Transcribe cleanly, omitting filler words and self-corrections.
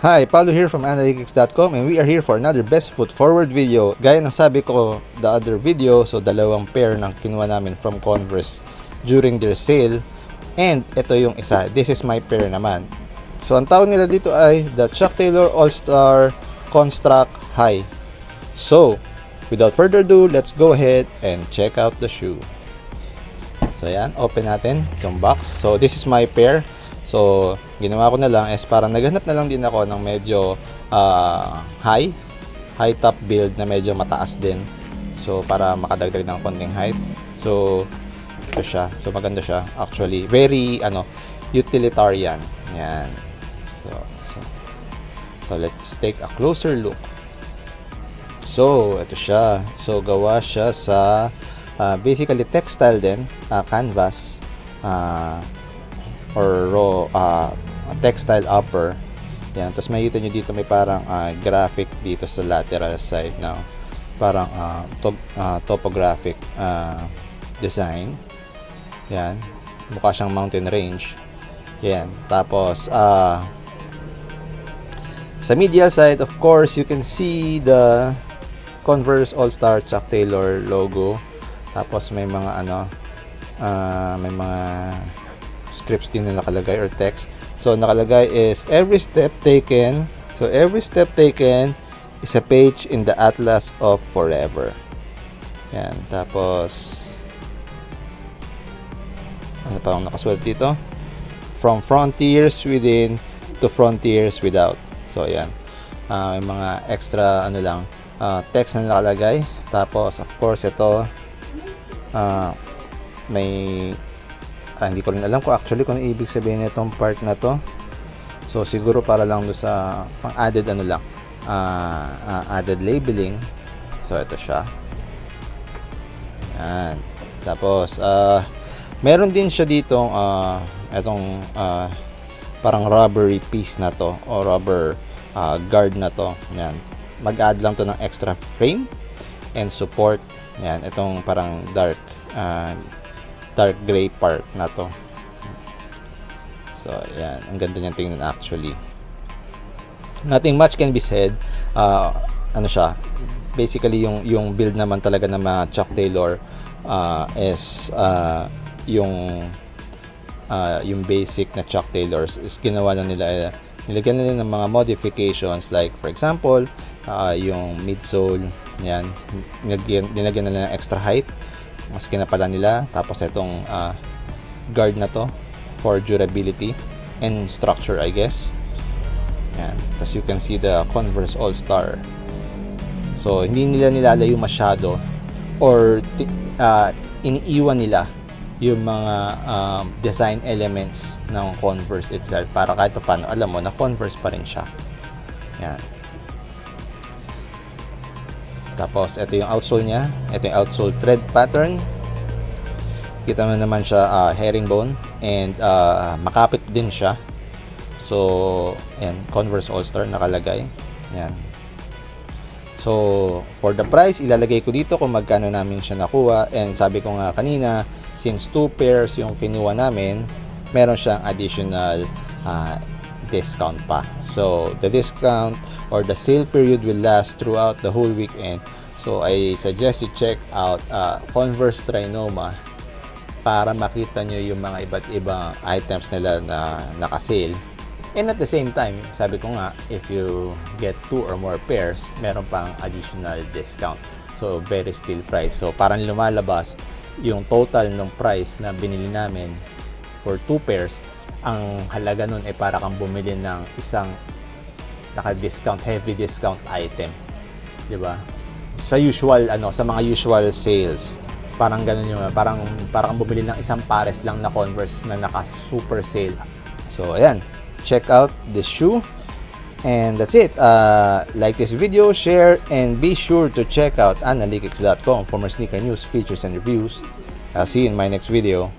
Hi, Paulo here from analytics.com and we are here for another best foot forward video. Gaya ng sabi ko the other video, so dalawang pair ng kinuha namin from Converse during their sale. And ito yung isa, this is my pair naman. So ang tawag nila dito ay the Chuck Taylor All-Star Construct High. So without further ado, let's go ahead and check out the shoe. So yan, open natin yung box. So this is my pair. So, ginawa ko na lang is parang naghanap na lang din ako ng medyo high top build na medyo mataas din. So, para makadagdag ng konting height. So, ito siya. So, maganda siya. Actually, very, utilitarian. Yan. So, let's take a closer look. So, ito siya. So, gawa siya sa, basically, textile din. Canvas. Or raw textile upper. Yan, tapos makikita nyo dito may parang graphic dito sa lateral side na parang topographic design. Yan, mukha siyang mountain range. Yan, tapos sa medial side, of course, you can see the Converse All-Star Chuck Taylor logo. Tapos may mga may mga scripts din na nakalagay or text. So nakalagay is every step taken. So every step taken is a page in the Atlas of Forever. Yan. Tapos ano pa ang nakasulat dito? From frontiers within to frontiers without. So yan. May mga extra text na nakalagay. Tapos of course ito may hindi ko rin alam kung actually kung ibig sabihin nitong part na to. So siguro para lang do sa pang added added labeling. So ito siya. Yan. Tapos meron din siya dito itong parang rubbery piece na to o rubber guard na to. Yan. Mag-add lang to ng extra frame and support. Yan, itong parang dark gray part na to. So, yan. Ang ganda niyang tingnan actually. Nothing much can be said. Siya? Basically, yung build naman talaga ng mga Chuck Taylor is yung basic na Chuck Taylors is ginawa na nila. Nilagyan na nila ng mga modifications like for example, yung midsole. Yan. Nilagyan na nila ng extra height. Mas kinapala nila. Tapos itong guard na to for durability and structure, I guess. Yan. Tapos you can see the Converse All-Star. So hindi nila nilalayo masyado or iniiwan nila yung mga design elements ng Converse itself para kahit paano alam mo na Converse pa rin siya. Yan. Tapos, ito yung outsole niya. Ito yung outsole thread pattern. Kita mo naman siya herringbone. And makapit din siya. So, ayan, Converse All-Star nakalagay. Ayan. So, for the price, ilalagay ko dito kung magkano namin siya nakuha. And sabi ko nga kanina, since 2 pairs yung kinuha namin, meron siyang additional discount pa. So the discount or the sale period will last throughout the whole weekend. So I suggest you check out Converse Trinoma para makita nyo yung mga iba't ibang items nila na naka-sale. And at the same time, sabi ko nga, if you get 2 or more pairs, meron pang additional discount. So very still price. So parang lumalabas yung total ng price na binili namin for 2 pairs. Ang halaga nun ay para kang bumili ng isang naka-discount, heavy discount item. 'Di ba? Sa usual sa mga usual sales, parang ganoon yung parang kang bumili ng isang pares lang na Converse na naka-super sale. So ayan, check out this shoe. And that's it. Like this video, share, and be sure to check out analytics.com for more sneaker news, features, and reviews. I'll see you in my next video.